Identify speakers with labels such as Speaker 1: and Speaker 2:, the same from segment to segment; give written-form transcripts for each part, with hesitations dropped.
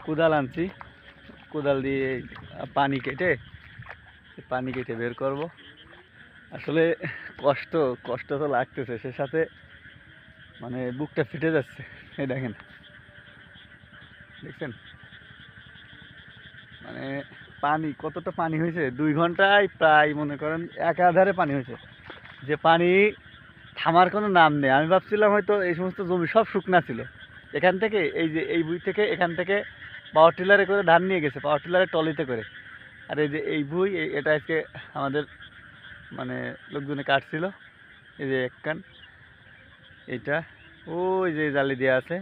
Speaker 1: কোদাল আনছি, কোদাল দিয়ে পানি কেটে বের করব। আসলে কষ্ট কষ্ট তো লাগতেছে, সে সাথে মানে বুকটা ফেটে যাচ্ছে। এই দেখেন, দেখছেন মানে পানি কতটা পানি হয়েছে, 2 ঘন্টায় প্রায় মনে করেন একাধারে পানি হয়েছে, যে পানি থামার কোনো নাম নেই। আমি ভাবছিলাম হয়তো এই সমস্ত জমি সব শুকনা ছিল, এখান থেকে এই যে এই ভুঁই থেকে এখান থেকে পাওয়ার টিলারে করে ধান নিয়ে গেছে, পাওয়ার টিলারে টলিতে করে। আর এই যে এই ভুঁই এটা আজকে আমাদের মানে লোকজনে কাটছিল। এই যে এক কান এইটা, ওই যে জালি দেওয়া আছে,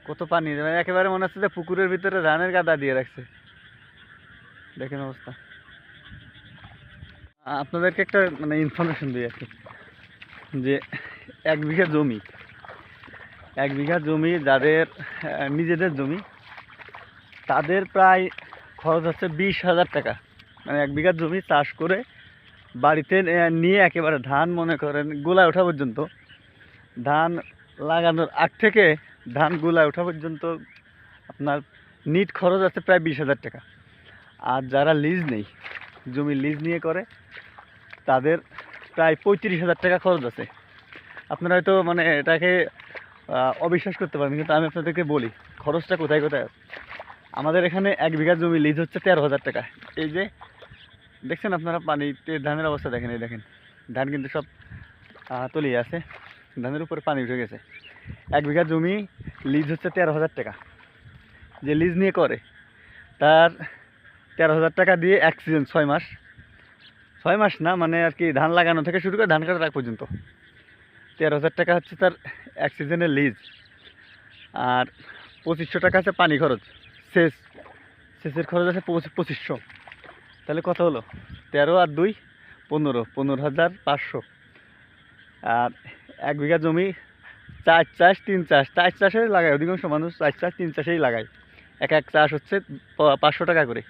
Speaker 1: কত পানি, মানে একেবারে মনে হচ্ছে যে পুকুরের ভিতরে ধানের গাদা দিয়ে রাখছে। দেখেন অবস্থা। আপনাদেরকে একটা মানে ইনফরমেশন দিই আর কি, যে 1 বিঘা জমি, 1 বিঘা জমি যাদের নিজেদের জমি, তাদের প্রায় খরচ হচ্ছে 20,000 টাকা। মানে 1 বিঘা জমি চাষ করে বাড়িতে নিয়ে একেবারে ধান মনে করেন গোলায় ওঠা পর্যন্ত, ধান লাগানোর আগ থেকে ধান গোলায় ওঠা পর্যন্ত আপনার নিট খরচ আছে প্রায় 20,000 টাকা। আর যারা লিজ নেই, জমি লিজ নিয়ে করে, তাদের প্রায় 35,000 টাকা খরচ আছে। আপনারা হয়তো মানে এটাকে অবিশ্বাস করতে পারেন, কিন্তু আমি আপনাদেরকে বলি খরচটা কোথায় কোথায় আছে। আমাদের এখানে 1 বিঘা জমি লিজ হচ্ছে 13,000 টাকা। এই যে দেখছেন আপনারা পানিতে ধানের অবস্থা দেখেন, এই দেখেন ধান কিন্তু সব তলিয়ে আছে, ধানের উপরে পানি উঠে গেছে। 1 বিঘা জমি লিজ হচ্ছে 13,000 টাকা। যে লিজ নিয়ে করে তার 13,000 টাকা দিয়ে এক সিজন 6 মাস, 6 মাস না মানে আর কি, ধান লাগানো থেকে শুরু করে ধান কাটার আগ পর্যন্ত 13,000 টাকা হচ্ছে তার এক সিজনের লিজ। আর 2500 টাকা আছে পানি খরচ, সেচের খরচ আছে 2500। তাহলে কত হলো, 13 আর 2 15, 15,500। আর 1 বিঘা জমি 4 চাষ 3 চাষ, 4 চাষে লাগায়, অধিকাংশ মানুষ 4 চাষ 3 চাষেই লাগায়। এক এক চাষ হচ্ছে 500 টাকা করে,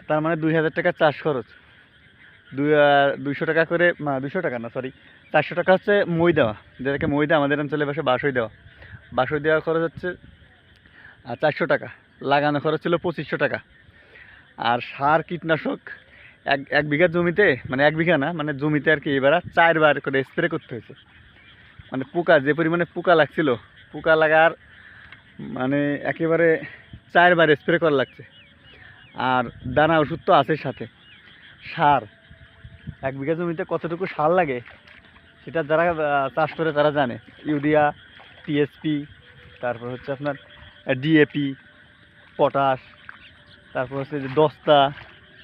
Speaker 1: তার মানে 2,000 টাকা চাষ খরচ। 200 টাকা করে, 200 টাকা না সরি, 400 টাকা হচ্ছে মই দেওয়া, যেটাকে ময়দা আমাদের অঞ্চলে ভাষায় বাসই দেওয়া। বাসই দেওয়া খরচ হচ্ছে 400 টাকা। লাগানো খরচ ছিল 2500 টাকা। আর সার কীটনাশক এক বিঘা জমিতে, মানে 1 বিঘা না মানে জমিতে আর কি, এবার 4 বার করে স্প্রে করতে হয়েছে। মানে পোকা, যে পরিমাণে পোকা লাগছিল, পোকা লাগার মানে একেবারে 4 বার স্প্রে করা লাগছে। আর দানা ওষুধ তো আছে সাথে। সার 1 বিঘা জমিতে কতটুকু সার লাগে সেটা যারা চাষ করে তারা জানে। ইউরিয়া, টিএসপি, তারপর হচ্ছে আপনার ডিএপি, পটাশ, তারপর হচ্ছে যে দস্তা,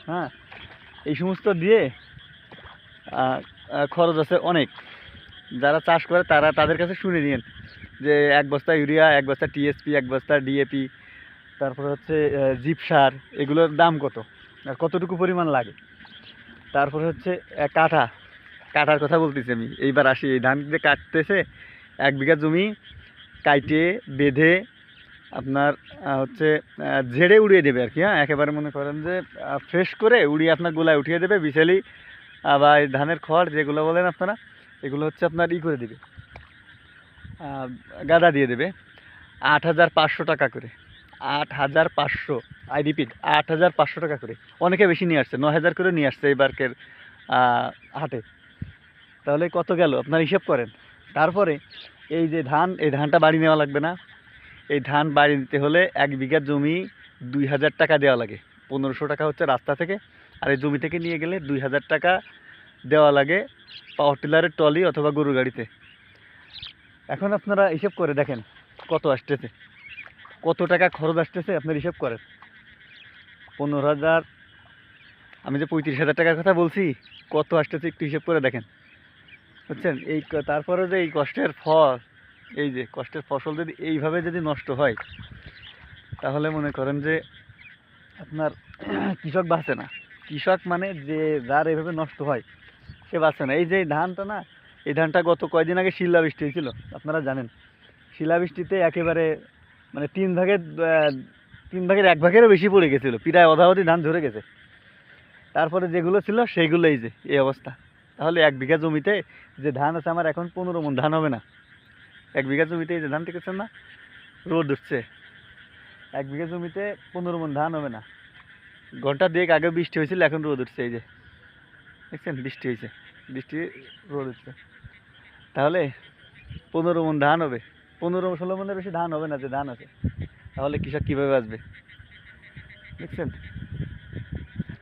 Speaker 1: হ্যাঁ, এই সমস্ত দিয়ে খরচ আছে অনেক। যারা চাষ করে তারা তাদের কাছে শুনে নিন যে 1 বস্তা ইউরিয়া, 1 বস্তা টিএসপি, 1 বস্তা ডিএপি, তারপর হচ্ছে জিপ সার, এগুলোর দাম কত আর কতটুকু পরিমাণ লাগে। তারপরে হচ্ছে কাটার কথা বলতেছি আমি। এইবার আসি, এই ধান যে কাটতেছে 1 বিঘা জমি কাইটে বেঁধে আপনার হচ্ছে ঝেড়ে উড়িয়ে দেবে আর কি। হ্যাঁ, একেবারে মনে করেন যে ফ্রেশ করে উড়িয়ে আপনার গোলায় উঠিয়ে দেবে। বিছালি বা এই ধানের খড় যেগুলো বলেন আপনারা, এগুলো হচ্ছে আপনার করে দেবে, গাদা দিয়ে দেবে। 8,500 টাকা করে, 8,500, আই রিপিট 8,500 টাকা করে। অনেকে বেশি নিয়ে আসছে, 9,000 করে নিয়ে আসছে এইবারকের হাটে। তাহলে কত গেল আপনার হিসাব করেন। তারপরে এই যে ধান, এই ধানটা বাড়ি নেওয়া লাগবে না? এই ধান বাড়ি নিতে হলে 1 বিঘা জমি 2,000 টাকা দেওয়া লাগে। 1500 টাকা হচ্ছে রাস্তা থেকে, আর এই জমি থেকে নিয়ে গেলে 2,000 টাকা দেওয়া লাগে পাওয়ার টিলারের ট্রলি অথবা গরুর গাড়িতে। এখন আপনারা হিসাব করে দেখেন কত আসতেছে, কত টাকা খরচ আসতেছে, আপনার হিসাব করেন। 15,000, আমি যে 35,000 টাকার কথা বলছি, কত আসতেছে একটু হিসাব করে দেখেন, বুঝছেন? এই তারপরে যে এই কষ্টের ফল, এই যে কষ্টের ফসল যদি এইভাবে যদি নষ্ট হয়, তাহলে মনে করেন যে আপনার কৃষক বাঁচে না। কৃষক মানে যে যার এইভাবে নষ্ট হয় সে বাঁচে না। এই যে ধানটা না, এই ধানটা গত কয়দিন আগে শিলাবৃষ্টি হয়েছিল, আপনারা জানেন। শিলাবৃষ্টিতে একেবারে মানে 3 ভাগের 1 ভাগেরও বেশি পড়ে গেছিলো, প্রায় অধাবধি ধান ঝরে গেছে। তারপরে যেগুলো ছিল সেইগুলো এই যে এই অবস্থা। তাহলে 1 বিঘা জমিতে যে ধান আছে আমার, এখন 15 মণ ধান হবে না। 1 বিঘা জমিতে এই যে ধান দেখেছেন না, রোদ উঠছে। 1 বিঘা জমিতে 15 মণ ধান হবে না। ঘন্টা দুয়েক আগে বৃষ্টি হয়েছিল, এখন রোদ উঠছে। এই যে দেখছেন, বৃষ্টি হয়েছে, বৃষ্টি, রোদ উঠছে। তাহলে 15 মণ ধান হবে, 15-16 মণের বেশি ধান হবে না যে ধান আছে। তাহলে কৃষক কিভাবে বাঁচবে? দেখছেন।